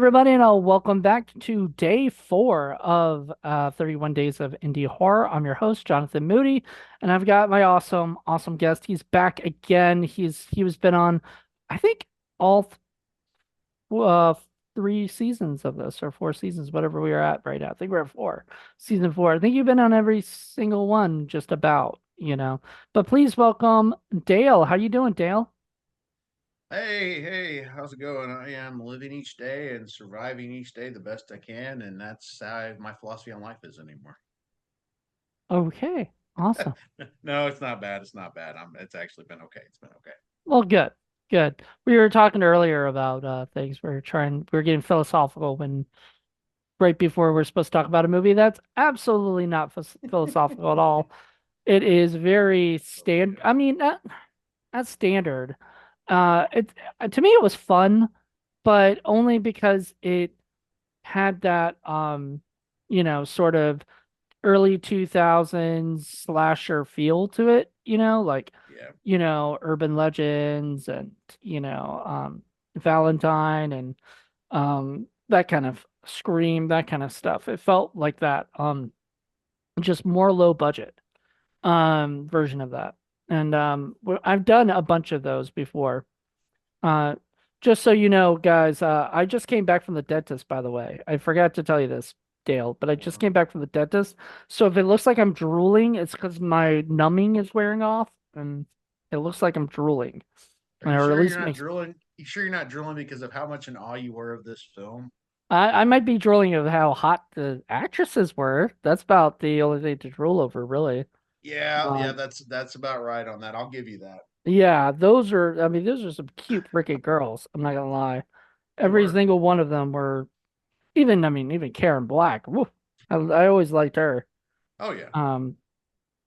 everybody, and welcome back to day four of 31 Days of Indie Horror. I'm your host, Jonathan Moody, and I've got my awesome guest. He's back again. He was been on, I think, all uh, three seasons of this, or four seasons, whatever we are at right now. I think we're at four, season four. I think you've been on every single one, just about. But please welcome Dale. How you doing, Dale? Hey, how's it going? I am living each day and surviving each day the best I can, and that's how my philosophy on life is anymore. Okay, awesome. No, it's not bad. It's not bad. It's actually been okay. It's been okay. Well, good, good. We were talking earlier about things. We were getting philosophical when right before we're supposed to talk about a movie that's absolutely not philosophical at all. It is very stand. I mean, not standard. It to me it was fun, but only because it had that sort of early 2000s slasher feel to it, like, Yeah, urban legends and, Valentine and that kind of Scream, that kind of stuff. It felt like that, just more low budget version of that. And I've done a bunch of those before. Uh just so you know, guys, I just came back from the dentist, by the way. I forgot to tell you this, Dale, but I just well, came back from the dentist. So if it looks like I'm drooling, it's because my numbing is wearing off and it looks like I'm drooling. are you Or at sure least you're not makes drooling? You sure you're not drooling because of how much in awe you were of this film? I might be drooling of how hot the actresses were. That's about the only thing to drool over, really. Yeah, Um, that's about right on that. I'll give you that. yeah, those are some cute freaking girls. I'm not gonna lie. They Every were. single one of them were even Karen Black. Woo, I always liked her. Oh yeah, Um,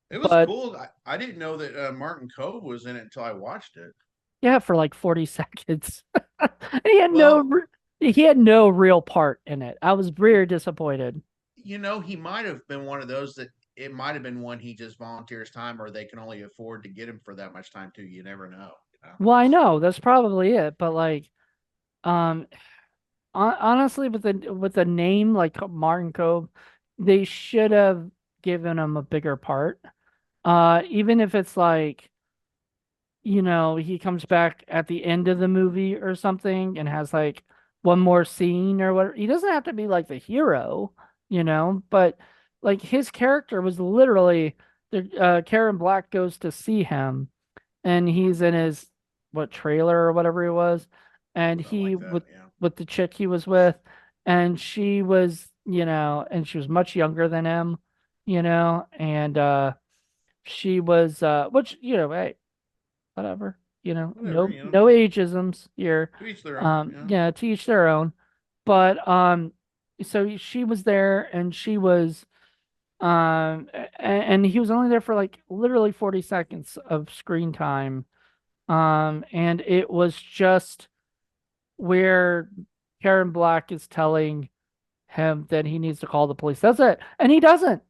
it was but cool. I didn't know that Martin Cove was in it until I watched it. yeah, for like 40 seconds. He had no Well, re- he had no real part in it. I was very disappointed. he might have been one of those that it might have been one he just volunteers time, or they can only afford to get him for that much time too. You never know. Well, I know that's probably it, but like, um, honestly, with the name like Martin Cove, they should have given him a bigger part. Even if it's like, he comes back at the end of the movie or something and has like one more scene or whatever. He doesn't have to be like the hero, but like his character was literally the Karen Black goes to see him and he's in his what trailer or whatever he was, and Something he like that. with Yeah. the chick he was with, and she was much younger than him, and she was which hey, whatever, Whatever. no ageisms here. To each their own. Yeah. Yeah, to each their own. But so she was there and she was and he was only there for like literally 40 seconds of screen time. And it was just where Karen Black is telling him that he needs to call the police. That's it. And he doesn't.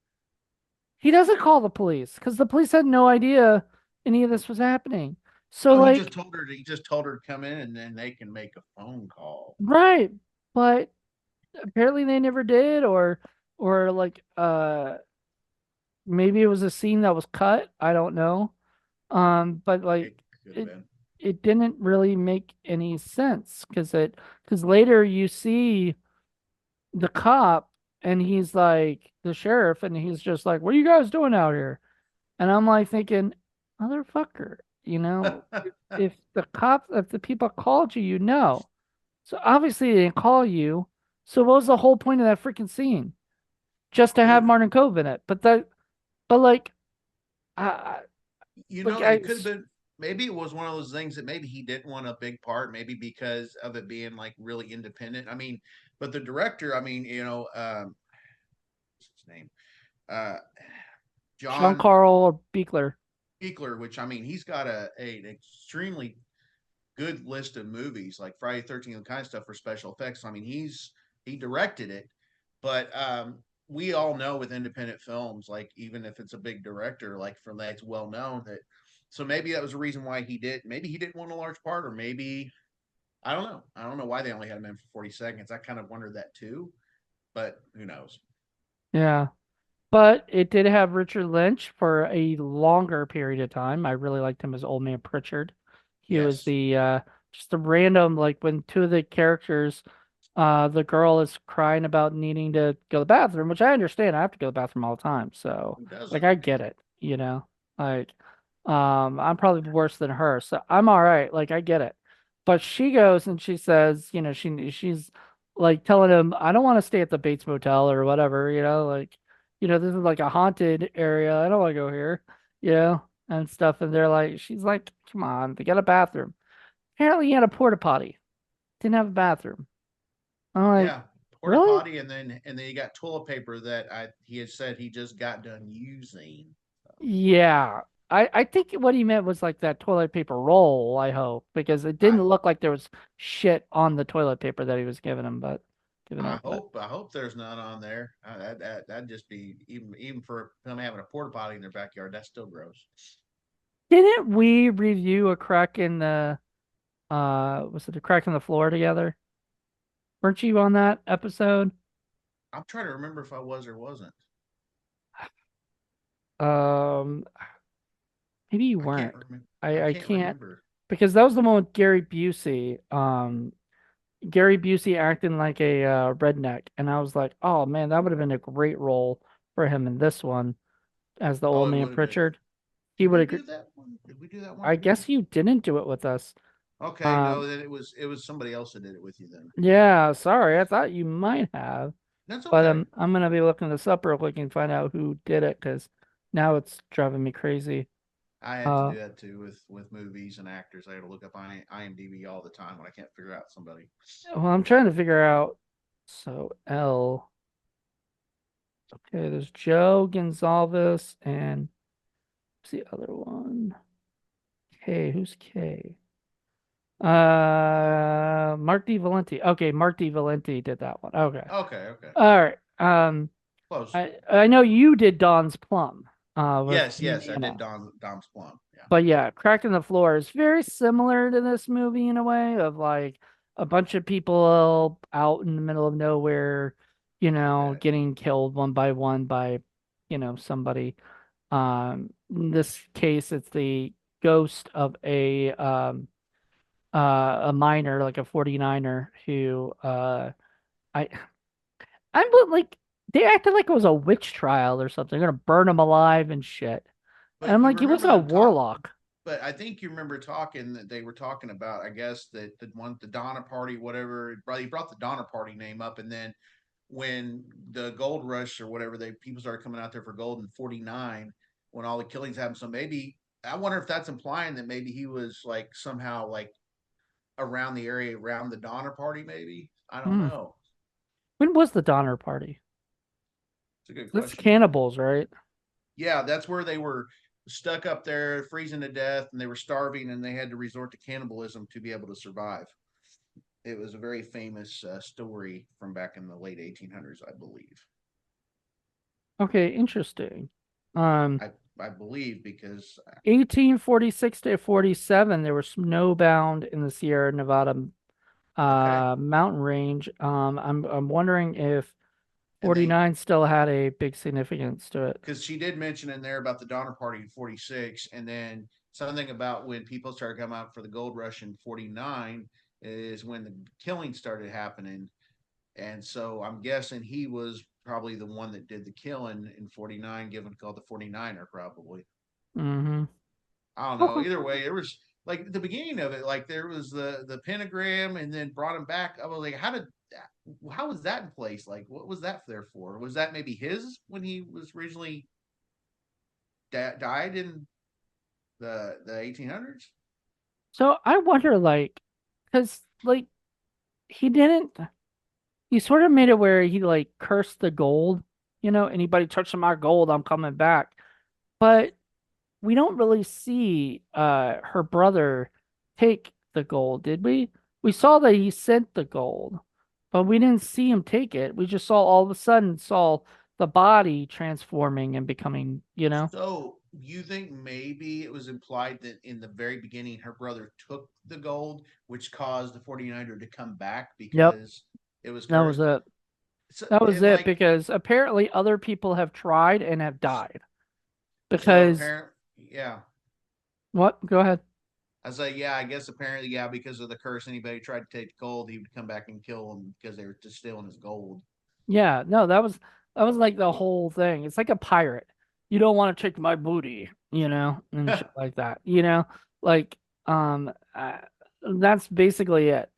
He doesn't call the police because the police had no idea any of this was happening. So Oh, he just like, told her. He just told her to come in, and then they can make a phone call. right. But apparently they never did, or like maybe it was a scene that was cut. I don't know. But like It could have it been. it didn't really make any sense because later you see the cop and he's like the sheriff and he's just like, "What are you guys doing out here?" And I'm like thinking, "Motherfucker, if the people called you, you know. So obviously they didn't call you. So what was the whole point of that freaking scene? Just to have If Martin Cove in it. But like, I, like it could have been. Maybe it was one of those things that maybe he didn't want a big part. Maybe because of it being like really independent. I mean, but the director. I mean, what's his name? Uh, Sean John Carl Beekler. Eckler, which I mean, he's got an extremely good list of movies like Friday 13th and kind of stuff for special effects. I mean, he directed it, but we all know with independent films, like even if it's a big director, like from that, it's well known that. So maybe that was a reason why he did. Maybe he didn't want a large part, or maybe I don't know. I don't know why they only had him in for 40 seconds. I kind of wondered that too, but who knows? Yeah. But it did have Richard Lynch for a longer period of time. I really liked him as Old Man Pritchard. He was Yes, the just a random like when two of the characters the girl is crying about needing to go to the bathroom, which I understand. I have to go to the bathroom all the time. So who like doesn't? I get it, you know? Like I'm probably worse than her, so I'm all right. Like I get it. But she goes and she says, she's like telling him, I don't want to stay at the Bates Motel or whatever, like this is like a haunted area. I don't want to go here, and stuff. And they're like, she's like, come on, they got a bathroom. Apparently, he had a porta potty. Didn't have a bathroom. I'm like, Yeah, porta really? potty, and then you got toilet paper that he had said he just got done using. Yeah. I think what he meant was like that toilet paper roll, I hope, because it I didn't look like there was shit on the toilet paper that he was giving him, but giving I her. But hope I hope there's none on there. That'd just be even for them having a porta potty in their backyard. That's still gross. didn't we review a crack in the was it a crack in the floor together? Weren't you on that episode? I'm trying to remember if I was or wasn't. Um Maybe you I can't weren't. remember. I I can't can't remember. because that was the one with Gary Busey. Gary Busey acting like a redneck, and I was like, oh man, that would have been a great role for him in this one as the Oh, old it man would have been. Pritchard. He Did would we have. do that one? Did we do that one I together? guess you didn't do it with us. Okay, no, Um, then it was somebody else that did it with you then. yeah, sorry, I thought you might have, That's but okay. I'm gonna be looking this up real quick and find out who did it because now it's driving me crazy. I had to Uh, do that too with movies and actors. I had to look up on IMDb all the time when I can't figure out somebody. well, I'm trying to figure out. So L. Okay, there's Joe Gonzalez and who's the other one? K. Who's K? Mark D. Valenti. Okay, Mark D. Valenti did that one. Okay. Okay, okay, All right. close. I know you did Don's Plum, with Yes, Dane yes, I did Niehaus. Dom's Plum. Yeah. But yeah, Cracking the Floor is very similar to this movie in a way of like a bunch of people out in the middle of nowhere, Okay. getting killed one by one by, somebody. In this case, it's the ghost of a miner, like a 49er who I like they acted like it was a witch trial or something. They're gonna burn him alive and shit. And I'm But you like, he remember wasn't a them talk. warlock. But I think you remember talking that they were talking about. I guess that the Donner Party, whatever. He brought the Donner Party name up, and then when the gold rush or whatever, they people started coming out there for gold in '49 when all the killings happened. So maybe I wonder if that's implying that maybe he was like somehow like around the area around the Donner Party. Maybe I don't Hmm. know. When was the Donner Party? It's a good That's question. cannibals, right? Yeah, that's where they were stuck up there, freezing to death, and they were starving, and they had to resort to cannibalism to be able to survive. It was a very famous story from back in the late 1800s, I believe. Okay, interesting. Um, I believe because 1846 to 47, they were snowbound in the Sierra Nevada okay, mountain range. I'm wondering if and they 49 still had a big significance to it. because she did mention in there about the Donner Party in '46, and then something about when people started coming out for the gold rush in '49 is when the killing started happening. And so I'm guessing he was probably the one that did the killing in '49, given called the '49er, probably. Mm-hmm. I don't know. Okay. Either way, it was like the beginning of it, like there was the pentagram, and then brought him back. I was like, how was that in place? Like, what was that there for? Was that maybe his when he was originally died in the 1800s? So I wonder, like, because, like, he didn't, he sort of made it where he, like, cursed the gold, anybody touching my gold, I'm coming back. But we don't really see her brother take the gold, did we? We saw that he sent the gold, but we didn't see him take it. We just saw all of a sudden saw the body transforming and becoming. So you think maybe it was implied that in the very beginning her brother took the gold, which caused the 49er to come back Yep, because it was that was cursed? it. So, That was and it like, because apparently other people have tried and have died. so Because apparent, yeah. what? Go ahead. I say, yeah, I guess apparently, yeah, because of the curse, anybody tried to take the gold, he would come back and kill them because they were just stealing his gold. Yeah, no, that was like the whole thing. It's like a pirate. You don't want to take my booty, and shit like that. Like that's basically it.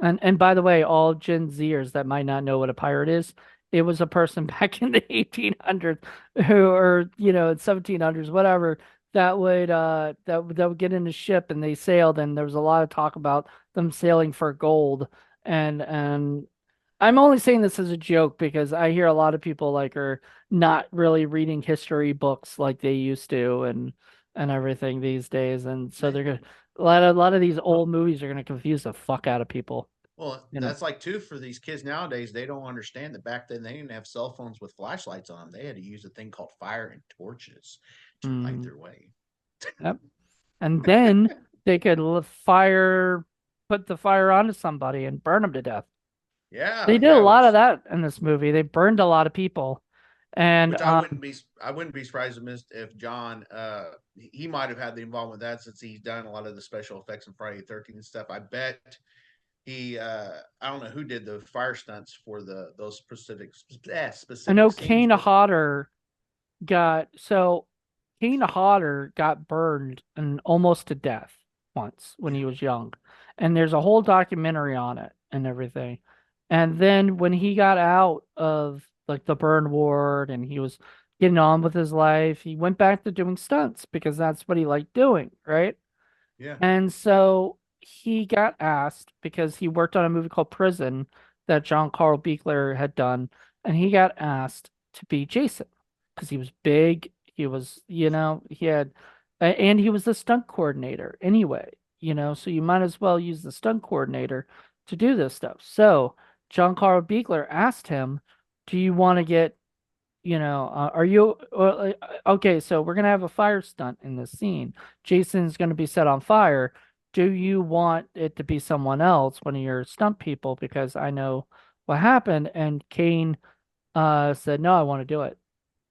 And by the way, all Gen Zers that might not know what a pirate is, it was a person back in the 1800s who, or 1700s, whatever, that would get in a ship and they sailed, and there was a lot of talk about them sailing for gold. And I'm only saying this as a joke because I hear a lot of people like are not really reading history books like they used to and everything these days, and so they're gonna a lot of these old movies are gonna confuse the fuck out of people. Well, You know. that's like too for these kids nowadays. They don't understand that back then they didn't have cell phones with flashlights on them. They had to use a thing called fire and torches to light Mm, their way. yep. And then they could put the fire onto somebody and burn them to death. They Yeah, did a yeah, lot of that in this movie. They burned a lot of people, and which I wouldn't be surprised if John he might have had the involvement with that since he's done a lot of the special effects in Friday the 13th and stuff. I bet he I don't know who did the fire stunts for the those I know specific scenes, Kane but Hodder Kane Hodder got burned and almost to death once when he yeah, was young. And there's a whole documentary on it and everything. And then when he got out of like the burn ward and he was getting on with his life, he went back to doing stunts because that's what he liked doing, right? yeah, And so he got asked because he worked on a movie called Prison that John Carl Buechler had done, and he got asked to be Jason because he was big. He was, he had, and he was the stunt coordinator anyway, so you might as well use the stunt coordinator to do this stuff. So John Carl Buechler asked him, "Do you want to get are you okay? So we're gonna have a fire stunt in this scene. Jason's gonna be set on fire. Do you want it to be someone else, one of your stunt people? Because I know what happened." And Kane said, "No, I want to do it,"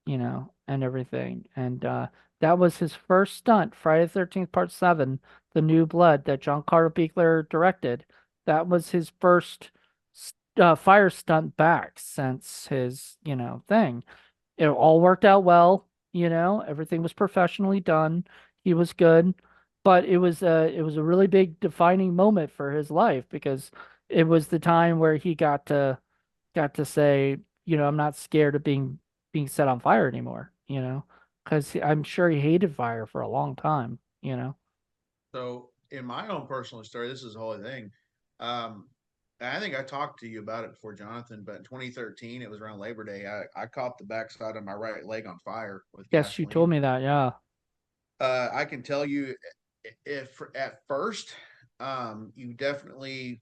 and everything. And that was his first stunt, Friday the 13th, Part 7, The New Blood, that John Carter Buechler directed. That was his first fire stunt back since his, thing. It all worked out well, everything was professionally done. He was good, but it was a really big defining moment for his life because it was the time where he got to say, I'm not scared of being set on fire anymore, because I'm sure he hated fire for a long time. so in my own personal story, this is the whole thing. Um, I think I talked to you about it before, Jonathan. But in 2013, it was around Labor Day. I caught the backside of my right leg on fire with Yes, you told gasoline. me that, yeah. I can tell you, if at first, you definitely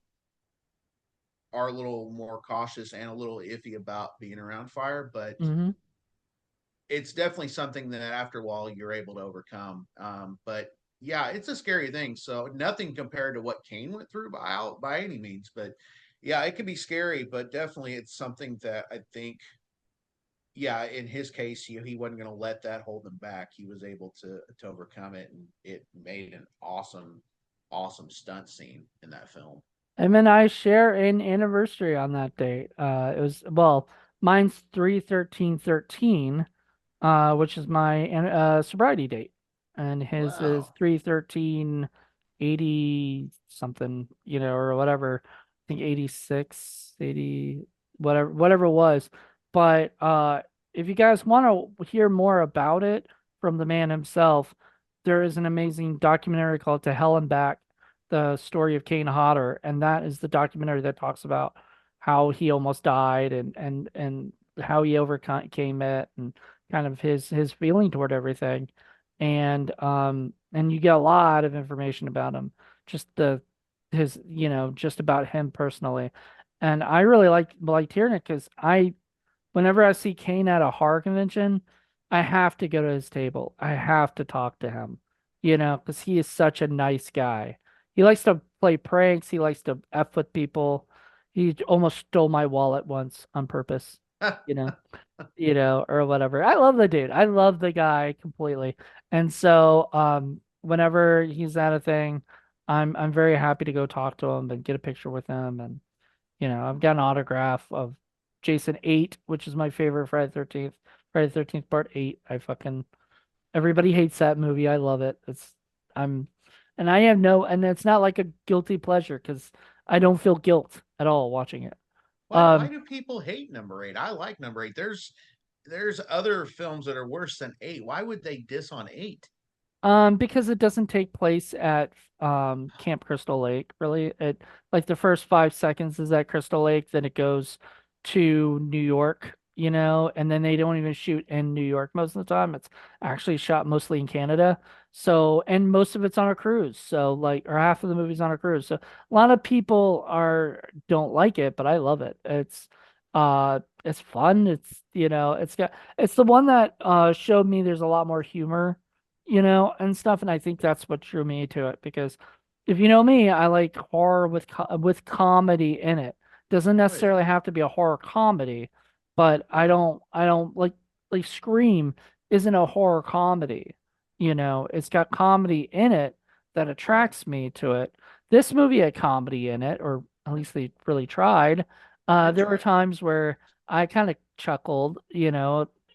are a little more cautious and a little iffy about being around fire, but Mm-hmm. it's definitely something that after a while you're able to overcome. But yeah, it's a scary thing. So nothing compared to what Kane went through by any means, but yeah, it can be scary. But definitely, it's something that I think, yeah, in his case, he wasn't going to let that hold him back. He was able to overcome it, and it made an awesome stunt scene in that film. Him and I share an anniversary on that date. Well, mine's 3/13/13, which is my sobriety date, and his is Wow. 3/13/80 something, or whatever. I think 86, 80, whatever it was. But if you guys want to hear more about it from the man himself, there is an amazing documentary called "To Hell and Back: The Story of Kane Hodder," and that is the documentary that talks about how he almost died and how he overcame it and kind of his feeling toward everything. And you get a lot of information about him, just just about him personally. And I really liked hearing it because whenever I see Kane at a horror convention, I have to go to his table. I have to talk to him, because he is such a nice guy. He likes to play pranks. He likes to F with people. He almost stole my wallet once on purpose, you know, or whatever. I love the dude. I love the guy completely. And so, whenever he's at a thing, I'm very happy to go talk to him and get a picture with him. And, I've got an autograph of Jason 8, which is my favorite Friday the 13th. Friday the 13th Part 8. Everybody hates that movie. I love it. I'm, and I have no, and it's not like a guilty pleasure because I don't feel guilt at all watching it. Why Um, do people hate number eight? I like number eight. There's other films that are worse than eight. Why would they diss on eight? because it doesn't take place at Camp Crystal Lake, really. It like the first 5 seconds is at Crystal Lake, then it goes to New York, and then they don't even shoot in New York most of the time. It's actually shot mostly in Canada. So, and most of it's on a cruise. So like, or half of the movie's on a cruise. So a lot of people don't like it, but I love it. It's fun. It's the one that showed me there's a lot more humor, and stuff. And I think that's what drew me to it because if you know me, I like horror with comedy in it. Doesn't Oh yeah, necessarily have to be a horror comedy, but I don't like Scream isn't a horror comedy. It's got comedy in it that right. attracts me to it. This movie had comedy in it, or at least they really tried. They There were tried. times where I kind of chuckled,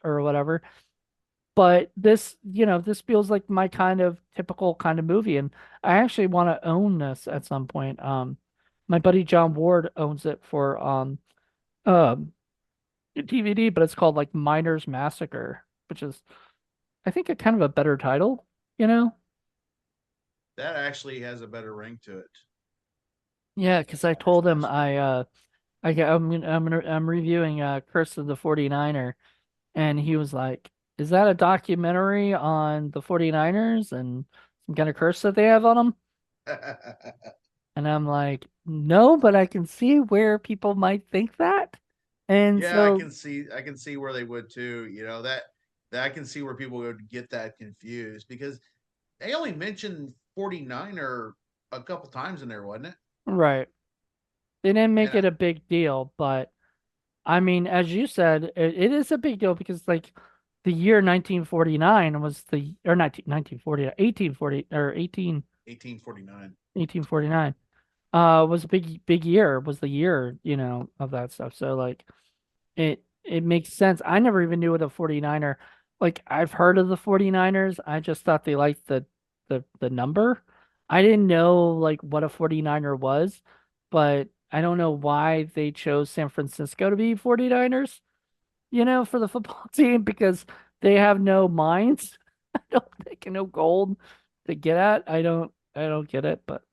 or whatever. But this feels like my kind of typical kind of movie, and I actually want to own this at some point. My buddy John Ward owns it for um DVD, but it's called like Miner's Massacre, which is I think a kind of a better title, you know? That actually has a better ring to it. Yeah, because I Miner's told him Massacre. I'm reviewing Curse of the 49er, and he was like, "Is that a documentary on the 49ers and some kind of curse that they have on them?" And I'm like, "No, but I can see where people might think that." And Yeah, I so, can see where they would too. That I can see where people would get that confused because they only mentioned 49er a couple times in there, wasn't it? right, they didn't make And it a big deal, but I mean, as you said, it is a big deal because like the year 1949 was the or 1940 1840 or 1849. 1849 was a big year was the year, of that stuff. So like it makes sense. I never even knew what a 49er like I've heard of the 49ers. I just thought they liked the number. I didn't know like what a 49er was, but I don't know why they chose San Francisco to be 49ers, for the football team because they have no mines. I don't think no gold to get at. I don't get it, but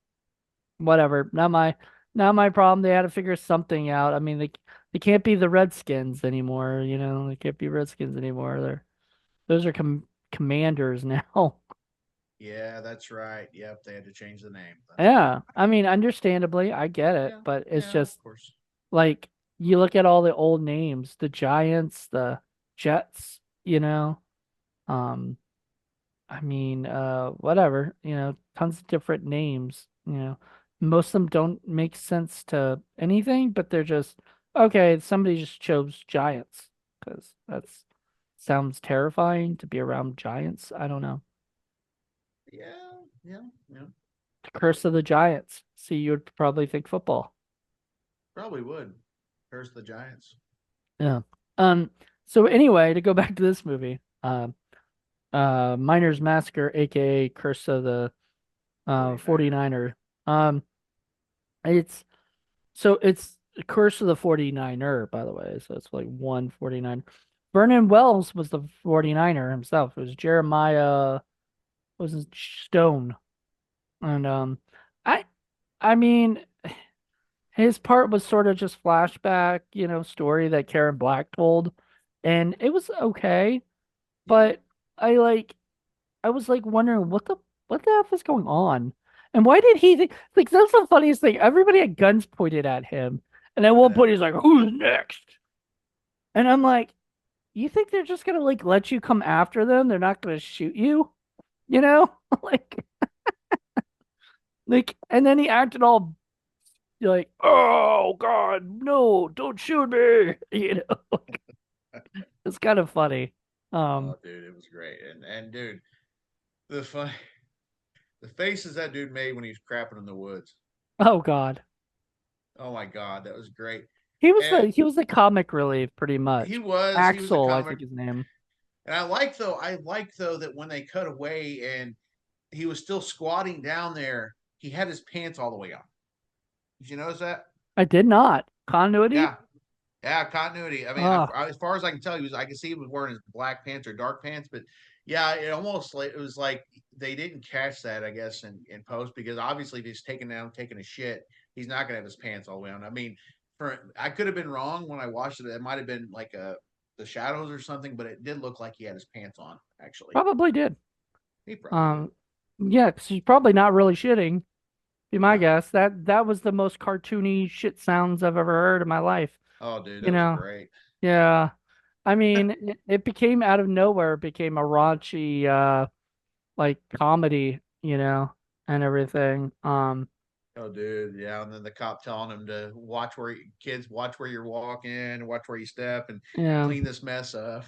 whatever. Not my problem. They had to figure something out. I mean, they can't be the Redskins anymore, They can't be Redskins anymore. Those are commanders now. Yeah, that's right. Yep, they had to change the name. That's right. Yeah. I mean, understandably, I get it, Yeah, but it's yeah, of just course. like you look at all the old names, the Giants, the Jets, um I mean, whatever, tons of different names. Most of them don't make sense to anything, but they're just okay, somebody just chose giants because that's sounds terrifying to be around giants. I don't know. Yeah, yeah, yeah. The curse of the giants. See, you would probably think football. Probably would. Curse the Giants. Yeah. Um, so anyway, to go back to this movie, Miner's Massacre, aka Curse of the 49er. 49er. Um, it's So it's Curse of the 49er, by the way. So it's like 149. Vernon Wells was the 49er himself. It was Jeremiah was it Stone. And I I mean his part was sort of just flashback, story that Karen Black told. And it was okay, Yeah, but I was like wondering what the F is going on? And why did he think like that's the funniest thing. Everybody had guns pointed at him. And at I one point know. he's like, "Who's next?" And I'm like, you think they're just gonna like let you come after them? They're not gonna shoot you, you know? Like and then he acted all like, oh God, no, don't shoot me. You know, it's kind of funny. Oh, Um, dude, it was great. And dude, the fun, the faces that dude made when he was crapping in the woods. oh God. Oh my god, that was great. The And he was the comic relief pretty he much. was he was a Axel, I comic. think his name. And I like though that when they cut away and he was still squatting down there, he had his pants all the way on. Did you notice that? I did not. Continuity? Yeah, yeah, continuity. I mean, Oh, as far as I can tell, I can see he was wearing his black pants or dark pants, but yeah, it was like they didn't catch that, I guess, in post because obviously if he's taking a shit, he's not gonna have his pants all the way on. I mean, I could have been wrong when I watched it. It might have been like the shadows or something, but it did look like he had his pants on. Actually, probably did. he probably did. Um, yeah, 'cause he's probably not really shitting. Be my No, guess. That was the most cartoony shit sounds I've ever heard in my life. oh dude, You that was know? great. Yeah. I mean, it became out of nowhere, it became a raunchy like comedy, and everything. Oh, dude, yeah. And then the cop telling him to kids watch where you're walking, watch where you step, and Yeah. clean this mess up.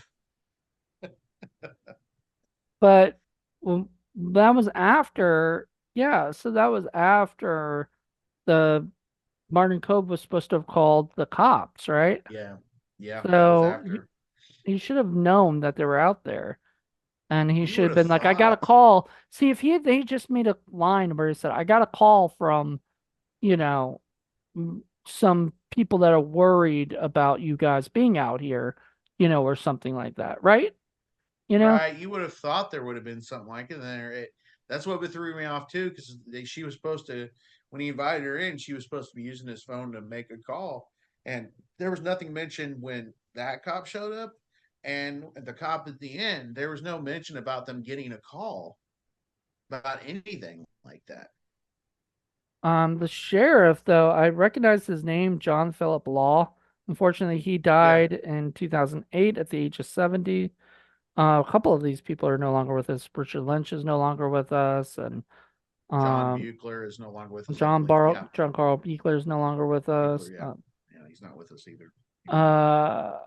But well, that was after, yeah, so that was after the Martin Cove was supposed to have called the cops, right? Yeah, yeah, that was So after. he should have known that they were out there. And he You should would have have been like, I got a thought, call. See, if they just made a line where he said, I got a call from, you know, some people that are worried about you guys being out here, or something like that, right? You know? right? You would have thought there would have been something like it. There, that's what threw me off too, because she was supposed to, when he invited her in, she was supposed to be using his phone to make a call, and there was nothing mentioned when that cop showed up, and the cop at the end, there was no mention about them getting a call about anything like that. The sheriff, though, I recognize his name, John Philip Law. Unfortunately, he Yeah, died in 2008 at the age of 70. A couple of these people are no longer with us. Richard Lynch is no longer with us, and John um, Buechler is no longer with us, I believe. Yeah, John Carl Buechler is no longer with us. Buechler. Yeah, yeah, he's not with us either. Uh,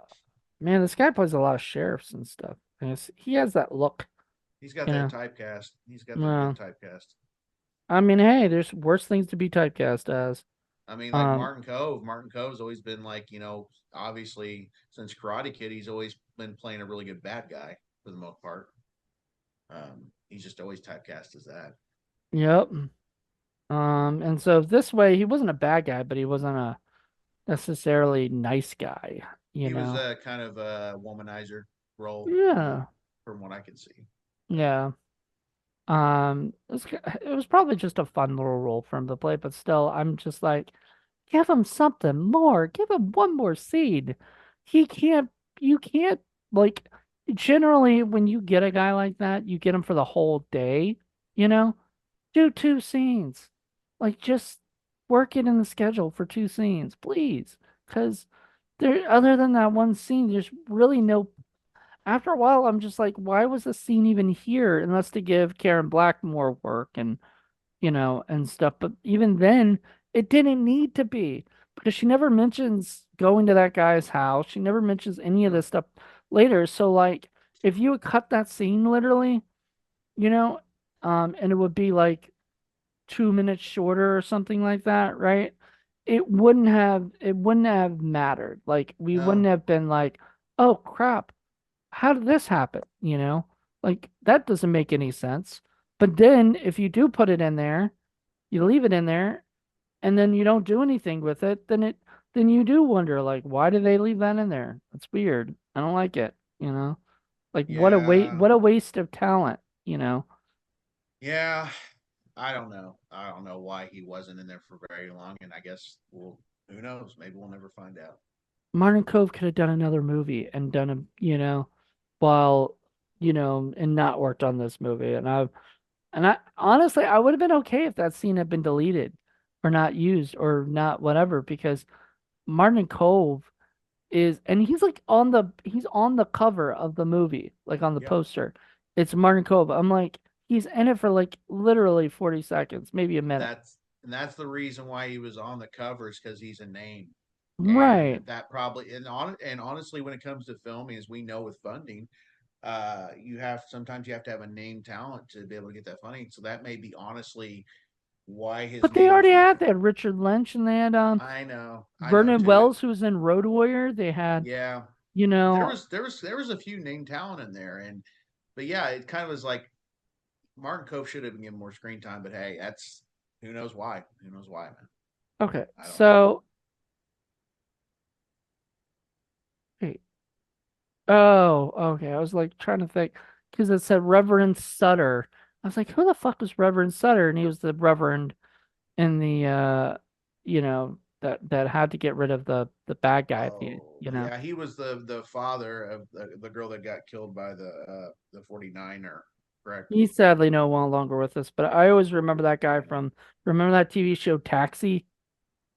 man, this guy plays a lot of sheriffs and stuff. And he has that look, He's got you that know. typecast. He's got that good Well, typecast. I mean, hey, there's worse things to be typecast as. I mean, like Um, Martin Cove. Martin Cove's always been like, obviously since Karate Kid, he's always been playing a really good bad guy for the most part. He's just always typecast as that. yep. And so this way, he wasn't a bad guy, but he wasn't a necessarily nice guy, you He was know. a kind of a womanizer role, Yeah, from what I can see. yeah. It was probably just a fun little role for him to play, but still, I'm just like, give him something more. Give him one more scene. He can't, you can't, like, generally, when you get a guy like that, you get him for the whole day, you know? Do two scenes. Like, just work it in the schedule for two scenes, please. Because other than that one scene, there's really no. After a while, I'm just like, why was the scene even here unless to give Karen Black more work and stuff. But even then, it didn't need to be because she never mentions going to that guy's house. She never mentions any of No, this stuff later. So, like, if you would cut that scene literally, you know, and it would be like 2 minutes shorter or something like that, right? It wouldn't have mattered. Like, we wouldn't no, have been like, oh crap, how did this happen? Like, that doesn't make any sense. But then if you do put it in there, you leave it in there, and then you don't do anything with it, then you do wonder, like, why did they leave that in there? That's weird. I don't like it. Like, yeah, what a waste of talent. yeah. I don't know. I don't know why he wasn't in there for very long, and I guess who knows? Maybe we'll never find out. Martin Cove could have done another movie and done while, and not worked on this movie. And I honestly, I would have been okay if that scene had been deleted or not used or not whatever, because Martin Cove is, and he's on the cover of the movie, like on the Yep. poster. It's Martin Kova. I'm like, he's in it for like literally 40 seconds, maybe a minute. That's and that's the reason why he was on the covers because he's a name, and Right. that probably and honestly, when it comes to filming, as we know with funding, you have sometimes you have to have a name talent to be able to get that funding. So that may be honestly why his But they name was already on the had, they cover. had Richard Lynch and they had I know Vernon too. Wells, who was in Road Warrior. They had, Yeah, you know, there was a few name talent in there, and but yeah, it kind of was like Martin Cove should have been given more screen time. But hey, that's who knows why? Who knows why, man? okay. I don't know. So, wait. Oh, okay. I was like trying to think because it said Reverend Sutter. I was like, who the fuck was Reverend Sutter? And he was the Reverend in the that had to get rid of the bad guy at the end, Oh yeah, he was the father of the girl that got killed by the 49er, correct? He's sadly no longer with us, but I always remember that guy I know. from, remember that TV show Taxi?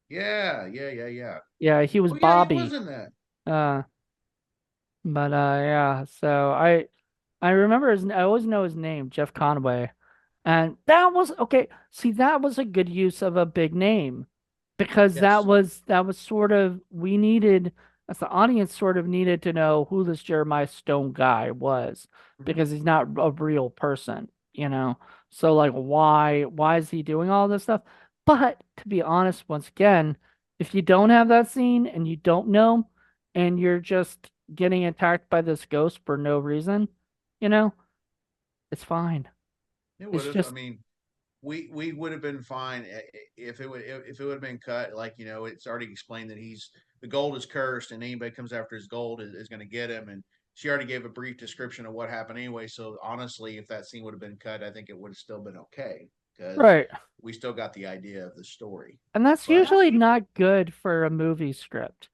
Yeah, yeah, yeah, yeah. Yeah, he was Oh yeah, he was Bobby. in that. Uh but yeah, so I remember I always know his name, Jeff Conway. And that was okay. See, that was a good use of a big name because Yes. that was sort of, we needed, as the audience sort of needed to know who this Jeremiah Stone guy was Mm-hmm. because he's not a real person, you know. So like why is he doing all this stuff? But to be honest, once again, if you don't have that scene and you don't know and you're just getting attacked by this ghost for no reason, you know, it's fine. It would It's have. I just mean, we would have been fine if it would have been cut. Like it's already explained that he's the gold is cursed, and anybody comes after his gold is going to get him. And she already gave a brief description of what happened anyway. So honestly, if that scene would have been cut, I think it would have still been okay because right. we still got the idea of the story. And that's But usually not good for a movie script.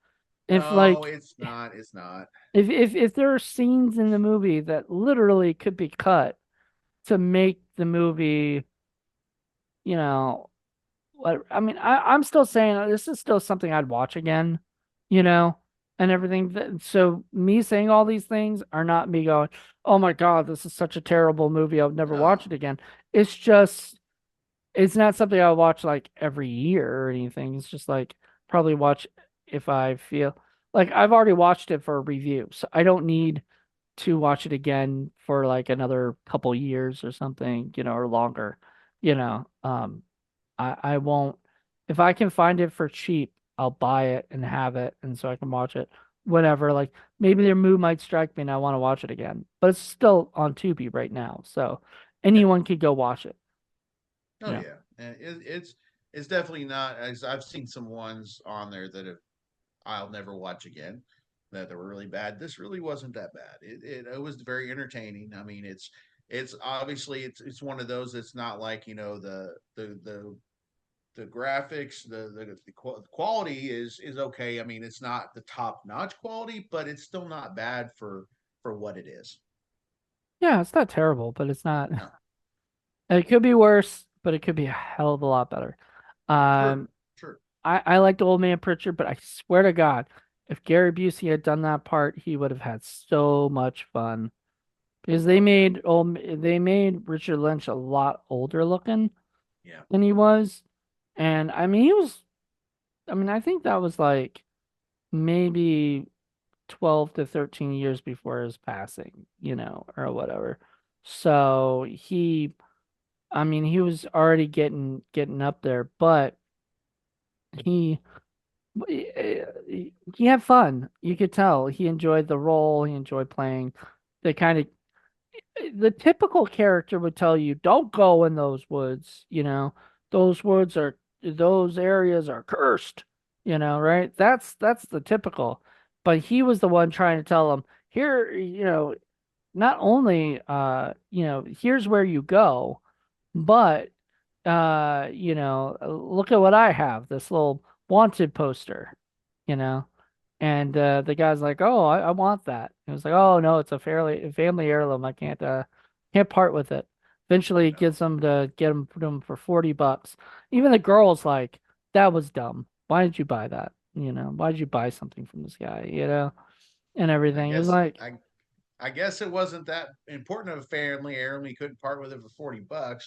If no, like it's not. It's not. if there are scenes in the movie that literally could be cut to make the movie, you know, what I mean, I'm still saying this is still something I'd watch again, you know, and everything. So me saying all these things are not me going, "Oh my God, this is such a terrible movie. I'll never watch No, it again." It's just it's not something I'll watch like every year or anything. It's just like probably watch if I feel like I've already watched it for a review, so I don't need to watch it again for like another couple years or something, or longer. You know, I won't, if I can find it for cheap, I'll buy it and have it, and so I can watch it whenever. Like maybe their mood might strike me and I want to watch it again, but it's still on Tubi right now, so yeah. anyone could go watch it. Oh Yeah. yeah, and it's definitely not. As I've seen some ones on there that have I'll never watch again. That were really bad. This really wasn't that bad. It was very entertaining. I mean, it's obviously it's one of those that's not like the graphics, the quality is okay. I mean, it's not the top notch quality, but it's still not bad for what it is. Yeah, it's not terrible, but it's not. No, It could be worse, but it could be a hell of a lot better. sure, Um, sure. I liked Old Man Pritchard, but I swear to God, if Gary Busey had done that part, he would have had so much fun. Because Oh yeah, they made Richard Lynch a lot older looking yeah. than he was. And I mean I mean I think that was like maybe 12 to 13 years before his passing, or whatever. So I mean, he was already getting up there, but he he had fun. You could tell he enjoyed the role. He enjoyed playing the kind of the typical character would tell you, "Don't go in those woods." Those areas are cursed. Right? That's the typical. But he was the one trying to tell him here. Not only here's where you go, but look at what I have, this little wanted poster, you know. And the guy's like, "Oh, I want that." He was like, "Oh no, it's a fairly family heirloom. I can't part with it." Eventually, he No, gets them to get them for $40. Even the girl's like, "That was dumb. Why did you buy that?" Why'd you buy something from this guy, and I everything. It's guess like I guess it wasn't that important of a family heirloom. He couldn't part with it for $40, but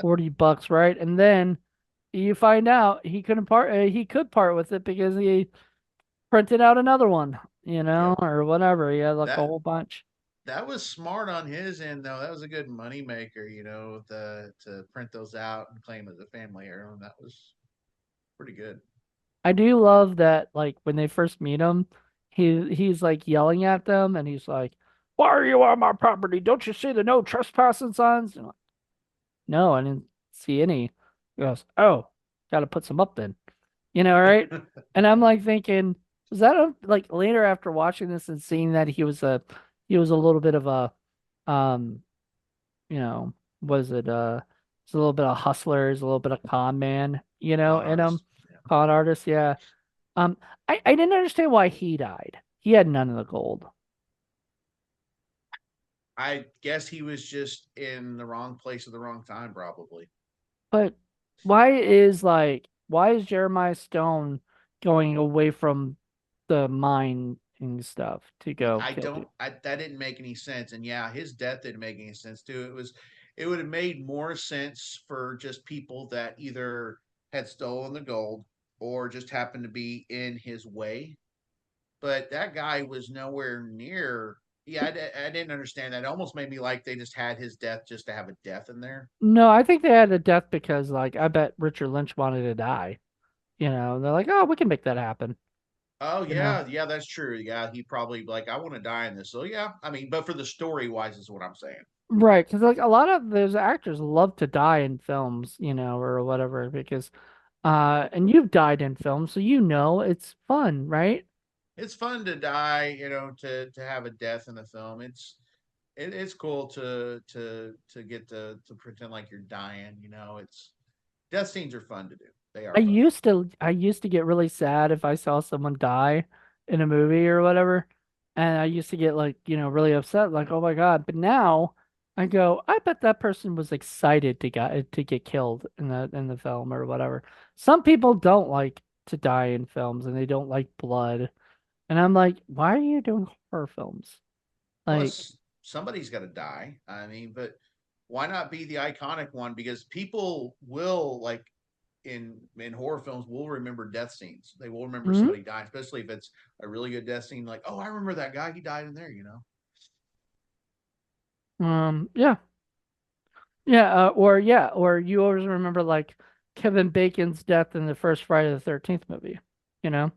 $40, right? And then you find out he could part with it because he printed out another one, yep. or whatever. He had like a That whole bunch. that was smart on his end, though. That was a good money maker, to print those out and claim as a family heirloom. That was pretty good. I do love that, like when they first meet him, he's like yelling at them, and he's like, "Why are you on my property? Don't you see the no trespassing signs?" And like, no, I didn't see any. He goes, "Oh, got to put some up then." Right? And I'm like thinking, was that like later after watching this and seeing that he was a little bit of a um you know was it it's a little bit of hustlers, a little bit of con man, Con in him, artist. Yeah. con artist, yeah. I didn't understand why he died. He had none of the gold. I guess he was just in the wrong place at the wrong time, probably. But why is Jeremiah Stone going away from the mining stuff to go I kill don't. people? That didn't make any sense. And yeah, his death didn't make any sense too. It would have made more sense for just people that either had stolen the gold or just happened to be in his way. But that guy was nowhere near. Yeah, I didn't understand that. It almost made me like they just had his death just to have a death in there. No, I think they had a death because like I bet Richard Lynch wanted to die. They're like, oh, we can make that happen. Oh You know, yeah, that's true. Yeah, he probably like I want to die in this. So yeah, I mean, but for the story wise, is what I'm saying. right? Because like a lot of those actors love to die in films, or whatever. Because and you've died in films, so it's fun, right? It's fun to die, to have a death in a film. It's cool to get to pretend like you're dying. It's death scenes are fun to do. They are fun. I used to get really sad if I saw someone die in a movie or whatever, and I used to get like, really upset, like, oh my God. But now I go, I bet that person was excited to get killed in the film or whatever. Some people don't like to die in films and they don't like blood. And I'm like, why are you doing horror films? Like, Plus, somebody's got to die. I mean, but why not be the iconic one? Because people will like in horror films will remember death scenes. They will remember hmm? somebody dying, especially if it's a really good death scene. Like, oh, I remember that guy. He died in there. Yeah. Or you always remember like Kevin Bacon's death in the first Friday the 13th movie, you know,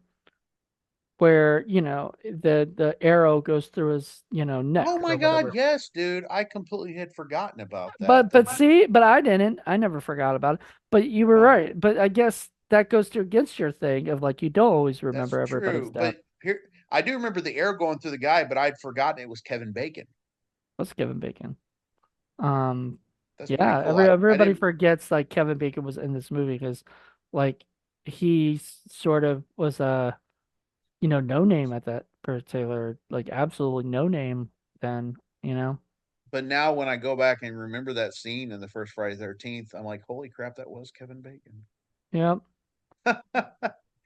where, the arrow goes through his, Oh neck my or God, whatever. yes, dude. I completely had forgotten about that. But see, but I didn't. I never forgot about it. But you were Well, right. But I guess that goes to against your thing of like you don't always that's remember everybody's true. death. But here, I do remember the air going through the guy, but I'd forgotten it was Kevin Bacon. That's Kevin Bacon. Um, That's pretty yeah, cool. I everybody didn't. forgets like Kevin Bacon was in this movie because like he sort of was a no name at that particular, like absolutely no name then, you know. But now when I go back and remember that scene in the first Friday 13th, I'm like, holy crap, that was Kevin Bacon. Yep. Well,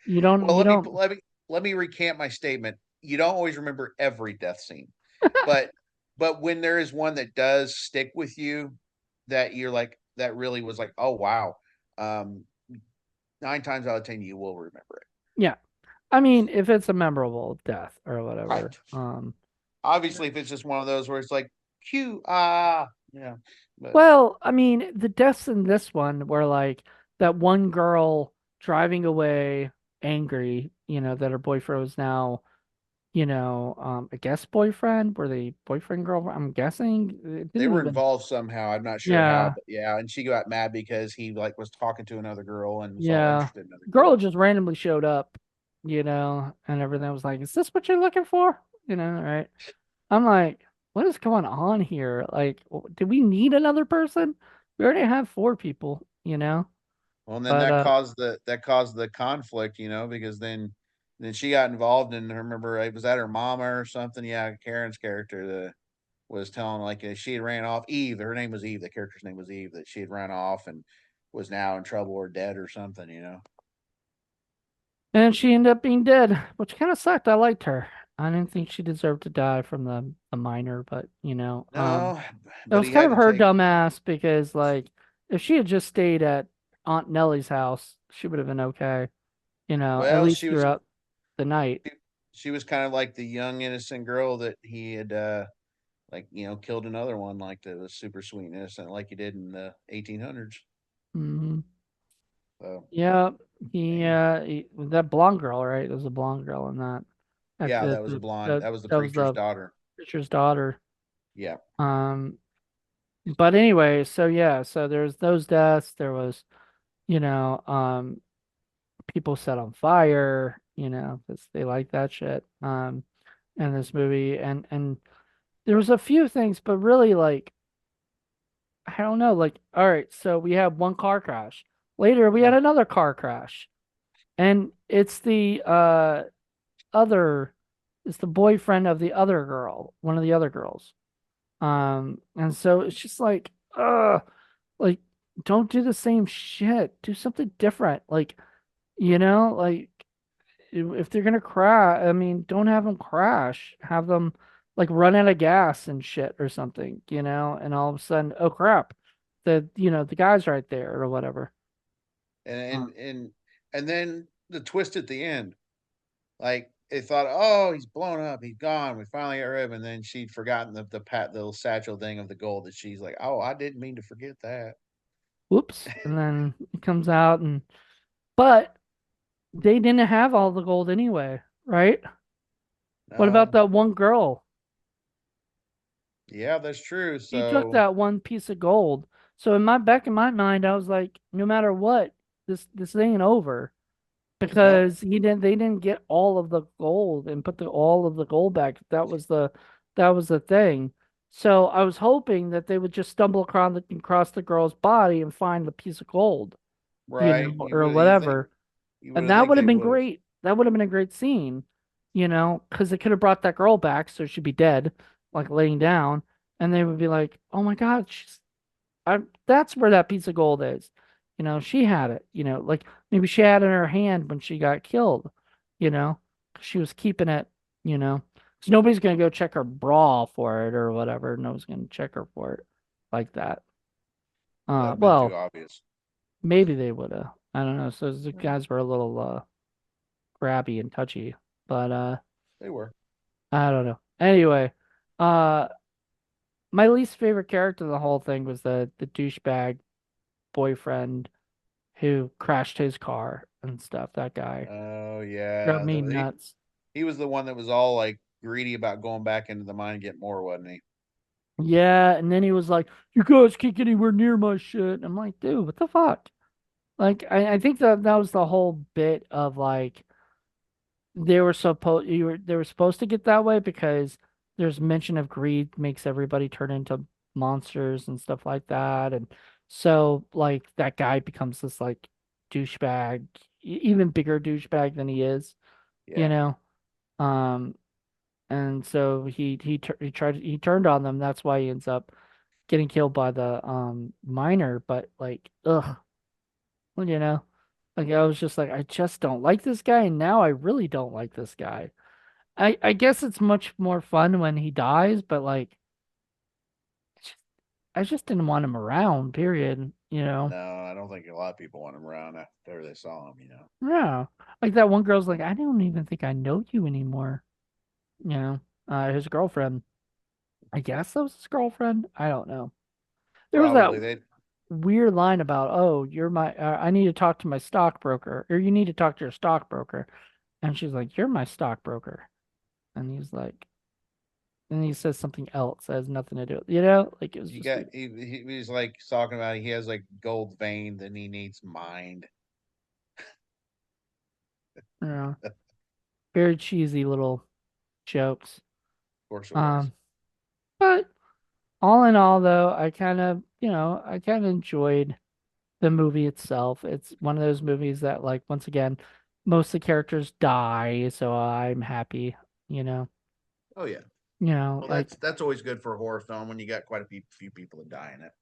You don't you don't let me recant my statement. You don't always remember every death scene, but when there is one that does stick with you, that you're like that really was like, oh wow, um, 9 times out of 10 you will remember it. yeah. I mean, if it's a memorable death or Right. whatever. Obviously, if it's just one of those where it's like, cue, yeah, but Well, I mean, the deaths in this one were like that one girl driving away angry, that her boyfriend was now, I guess boyfriend. Were they boyfriend girlfriend? I'm guessing it they didn't were even. involved somehow. I'm not sure how, Yeah, but yeah. And she got mad because he like was talking to another girl and was all yeah. interested in another Girl girl. just randomly showed up, and everything was like, "Is this what you're looking for?" Right? I'm like, "What is going on here? Like, do we need another person? We already have four people, you know." Well, and then But that caused the conflict, because then she got involved and I remember it was at her mama or something. Yeah, Karen's character was telling like she had ran off. Eve, her name was Eve. The character's name was Eve. That she had run off and was now in trouble or dead or something. And she ended up being dead, which kind of sucked. I liked her. I didn't think she deserved to die from the miner, but No, that but was he kind had of to her take. dumbass because like if she had just stayed at Aunt Nellie's house, she would have been okay, at Well, least throughout the night. she, she was kind of like the young innocent girl that he had like killed another one like that was super sweet and innocent like he did in the 1800s. Hmm. So Yeah, hey, that blonde girl, right? There was a blonde girl in that. That yeah, the that was a the, blonde. the That was the that was preacher's the daughter. preacher's daughter. Yeah, Um, but anyway, so yeah, so there's those deaths. There was, you know, people set on fire, 'cause they like that shit. In this movie, and there was a few things, but really like I don't know, like all right, so we had one car crash. Later, we had yeah, another car crash, and other, it's the boyfriend of the other girl, one of the other girls. And so it's just like don't do the same shit. Do something different. Like, like if they're gonna crash, I mean, don't have them crash. Have them like run out of gas and shit or something, and all of a sudden, oh crap, the guy's right there or whatever. and Uh, and and and then the twist at the end, like they thought, oh, he's blown up, he's gone. We finally got rid of him, and then she'd forgotten the little satchel thing of the gold that she's like, oh, I didn't mean to forget that. Whoops. And then it comes out but they didn't have all the gold anyway, right? What about No, that one girl? yeah, that's true. He took So that one piece of gold. So back in my mind, I was like, no matter what, this ain't over no, because they didn't get all of the gold and put all of the gold back. That was the thing. So I was hoping that they would just stumble across the girl's body and find the piece of gold, right? or whatever. You would And have that think would they have been would have. great. That would have been a great scene, because it could have brought that girl back, so she'd be dead, like laying down, and they would be like, "Oh my God, that's where that piece of gold is." She had it. Like maybe she had it in her hand when she got killed. You know, 'cause she was keeping it. You know, because nobody's gonna go check her bra for it or whatever. Nobody's gonna check her for it like that. That'd have been too Well, obvious. maybe they would have. I don't know. So the Yeah, guys were a little grabby and touchy. But they were. I don't know. Anyway, uh my least favorite character in the whole thing was the douchebag boyfriend who crashed his car and stuff. That guy Oh drove yeah, me nuts. he was the one that was all like greedy about going back into the mine and get more, wasn't he? Yeah, and then he was like, "You guys can't get anywhere near my shit." I'm like, dude, what the fuck? Like, I think that was the whole bit of like they were supposed to get that way because there's mention of greed makes everybody turn into monsters and stuff like that, and so like that guy becomes this like douchebag, even bigger douchebag than he is, you Yeah, know. Um, and so he turned on them. That's why he ends up getting killed by the miner. But like, ugh, well, like I was just like, I just don't like this guy, and now I really don't like this guy. I guess it's much more fun when he dies, but like I just didn't want him around, period, no, I don't think a lot of people want him around after they saw him. Yeah. Like that one girl's like, I don't even think I know you anymore. His girlfriend. I guess that was his girlfriend. I don't know. There was that Probably they. weird line about, oh, I need to talk to my stockbroker, or you need to talk to your stockbroker. And she's like, you're my stockbroker. And he's like, and he says something else that has nothing to do with, like it was He just got weird. he was like talking about he has like gold vein that he needs mined. You know, Of very cheesy little jokes. course it was. Um, but all in all, though, I kind of enjoyed the movie itself. It's one of those movies that, like, once again, most of the characters die, so I'm happy, you know, Oh yeah. Well, like, that's always good for a horror film when you got quite a few people that die in it.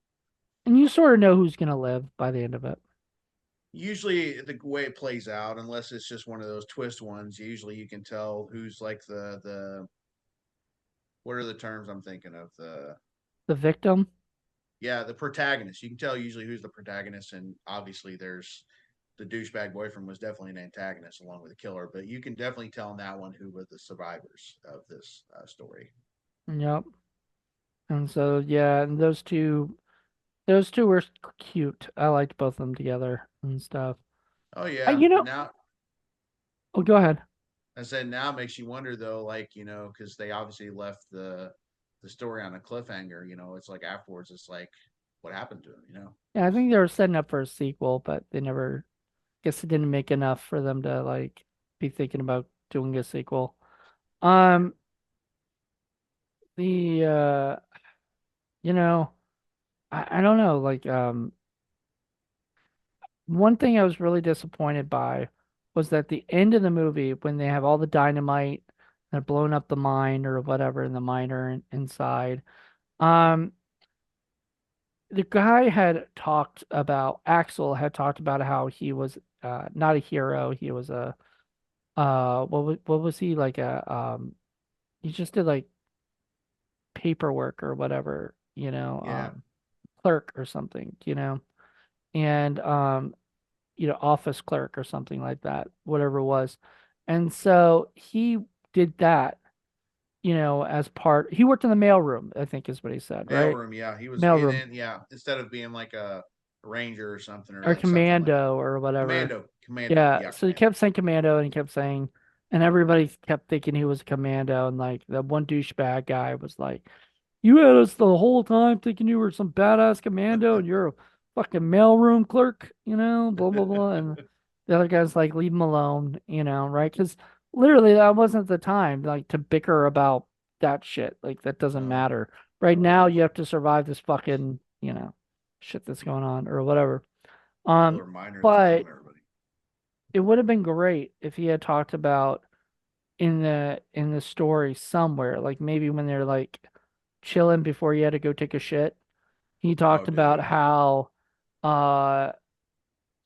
and you sort of know who's gonna live by the end of it. usually the way it plays out, unless it's just one of those twist ones, usually you can tell who's like the what are the terms I'm thinking of? The The victim. yeah, the protagonist. You can tell usually who's the protagonist, and obviously there's the douchebag boyfriend was definitely an antagonist along with the killer, but you can definitely tell in that one who were the survivors of this story. Yep. And so yeah, and those two were cute. I liked both of them together and stuff. Oh I, yeah, you but know, now oh, go ahead. I said now it makes you wonder though, like because they obviously left the story on a cliffhanger. It's like afterwards, it's like what happened to him. Yeah, I think they were setting up for a sequel, but they never. Guess it didn't make enough for them to like be thinking about doing a sequel. Um, the you know, I don't know. Like, one thing I was really disappointed by was that the end of the movie when they have all the dynamite, they're blowing up the mine or whatever in the miner inside. Um, the guy had talked about Axel had talked about how he was not a hero. He was a what was he like a he just did like paperwork or whatever, Yeah, clerk or something, and office clerk or something like that, whatever it was. And so he did that, as part he worked in the mailroom, I think is what he said, right? mailroom. Yeah, he was, Mailroom and yeah, instead of being like a ranger or something or or like something like commando or whatever. commando. Yeah, Yeah, so he commando. kept saying commando and he kept saying, and everybody kept thinking he was a commando, and like the one douchebag guy was like, "You had us the whole time thinking you were some badass commando, and you're a fucking mailroom clerk, blah blah blah." And the other guy's like, "Leave him alone, right?" Because literally that wasn't the time like to bicker about that shit. Like that doesn't No, matter. Right now, you have to survive this fucking, shit that's going on or whatever. killer miner that's But killing everybody. it would have been great if he had talked about in the story somewhere, like maybe when they're like chilling before he had to go take a shit. He Oh, talked did about he? how uh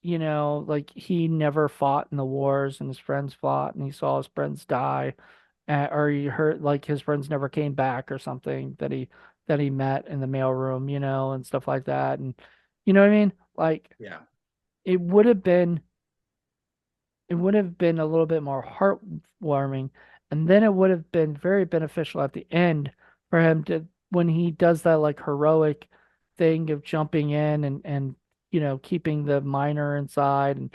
like he never fought in the wars and his friends fought and he saw his friends die, or he heard like his friends never came back or something that he met in the mailroom, and stuff like that. And you know what I mean? Like Yeah, it would have been it would have been a little bit more heartwarming, and then it would have been very beneficial at the end for him to when he does that like heroic thing of jumping in and keeping the miner inside and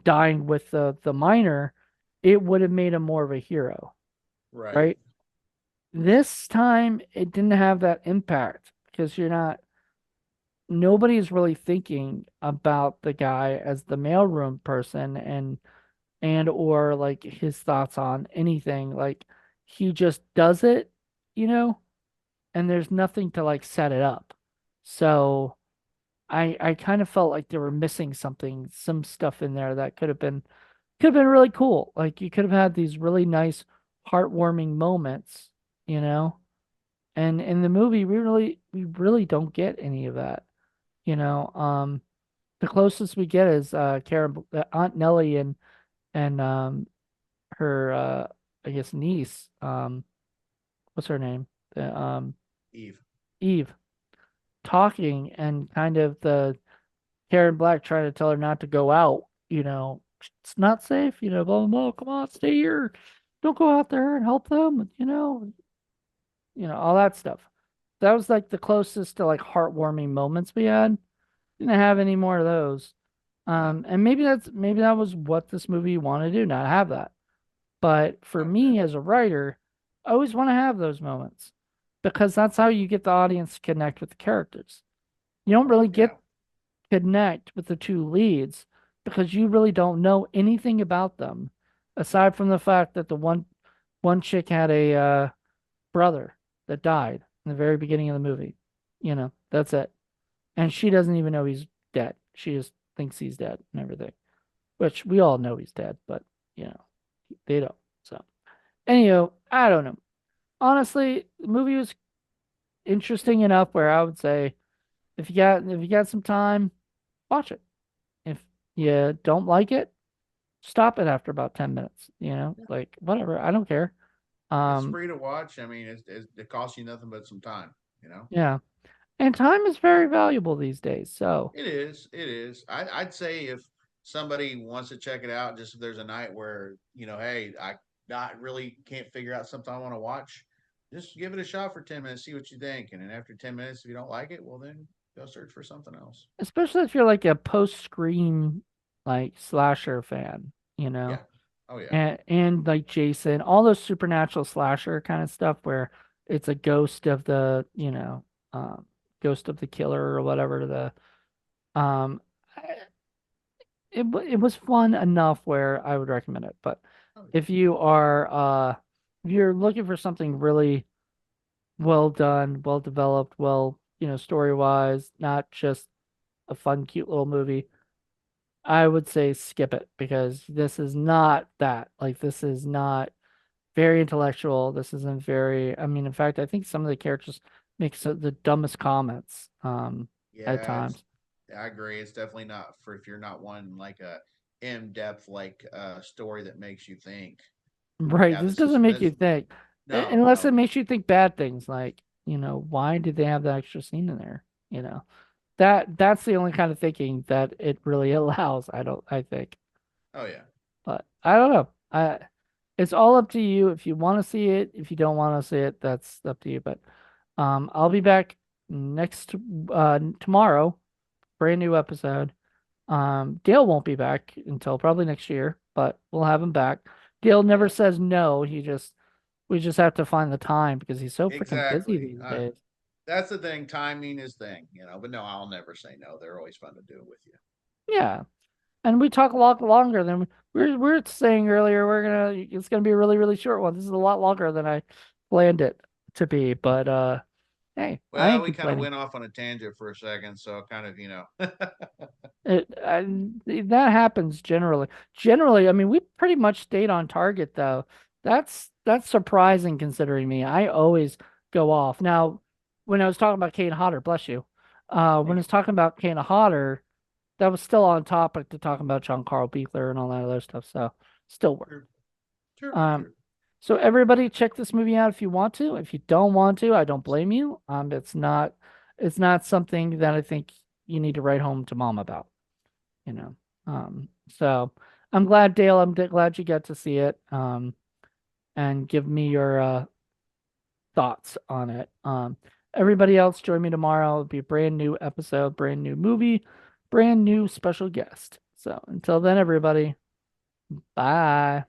dying with the miner. It would have made him more of a hero, right. right? This time it didn't have that impact because nobody's really thinking about the guy as the mailroom person and or like his thoughts on anything. Like he just does it, you know, and there's nothing to like set it up. So I kind of felt like they were missing something, some stuff in there that could have been really cool. Like you could have had these really nice, heartwarming moments, you know. And in the movie, we really don't get any of that, you know. The closest we get is Karen, Aunt Nellie and her I guess niece, what's her name? The Eve. Eve talking and kind of the Karen Black trying to tell her not to go out, it's not safe, blah blah blah. Come on, stay here. Don't go out there and help them, all that stuff. That was like the closest to like heartwarming moments we had. Didn't have any more of those. No. And maybe that was what this movie wanted to do, not have that. But for Okay. me as a writer, I always want to have those moments because that's how you get the audience to connect with the characters. You don't really Yeah. get connect with the two leads because you really don't know anything about them aside from the fact that the one chick had a brother that died in the very beginning of the movie. That's it. And she doesn't even know he's dead. She just thinks he's dead and everything, which we all know he's dead, but you know, they don't. So, anyhow, I don't know. Honestly, the movie was interesting enough where I would say if you got some time, watch it. If You don't like it, stop it after about 10 minutes, like whatever, I don't care. It's Um, free to watch. I mean, it costs you nothing but some time. You know, yeah. And time is very valuable these days. So, it is. It is. I'd say if somebody wants to check it out, just if there's a night where hey, I not really can't figure out something I want to watch, just give it a shot for 10 minutes, see what you think, and then after 10 minutes, if you don't like it, well then go search for something else. especially if you're like a post-Scream like slasher fan, you know. Yeah. Oh yeah. And like Jason, all those supernatural slasher kind of stuff where it's a ghost of the, um, ghost of the killer or whatever um it was fun enough where I would recommend it. But Oh yeah. if you are if you're looking for something really well done, well developed, well, story wise, not just a fun, cute little movie, I would say skip it because this is not that. Like this is not very intellectual. This isn't very, I mean, in fact, I think some of the characters make the dumbest comments at Yeah, it's. times. I agree. It's definitely not for if you're not one like a in depth like story that makes you think. Right. Yeah, This this is doesn't make you this. think. No, Unless it no. makes you think bad things like, why did they have that extra scene in there? You know. That's the only kind of thinking that it really allows, I think. Oh yeah. But I don't know. It's all up to you if you want to see it. If you don't want to see it, that's up to you. But I'll be back next tomorrow, brand new episode. Dale won't be back until probably next year, but we'll have him back. Dale never Yeah. says no. We just have to find the time because he's so freaking busy Exactly. these days. That's the thing. Timing is thing, But no, I'll never say no. They're always fun to do with you. Yeah. And we talk a lot longer than we were saying earlier. It's gonna be a really, really short one. This is a lot longer than I planned it to be, but hey, I Well, ain't we kind of complaining. went off on a tangent for a second, so kind of, That happens generally. Generally, I mean, we pretty much stayed on target though. That's surprising considering me. I always go off. Now, when I was talking about Kane Hodder, bless you. When I Thank was you. talking about Kane Hodder, that was still on topic to talking about John Carl Beekler and all that other stuff. So still work. True. True. Um, True. so everybody check this movie out if you want to. If you don't want to, I don't blame you. It's not something that I think you need to write home to mom about, you know. So I'm glad, Dale, glad you got to see it. And give me your thoughts on it. Everybody else join me tomorrow. It'll be a brand new episode, brand new movie, brand new special guest. So until then, everybody, bye.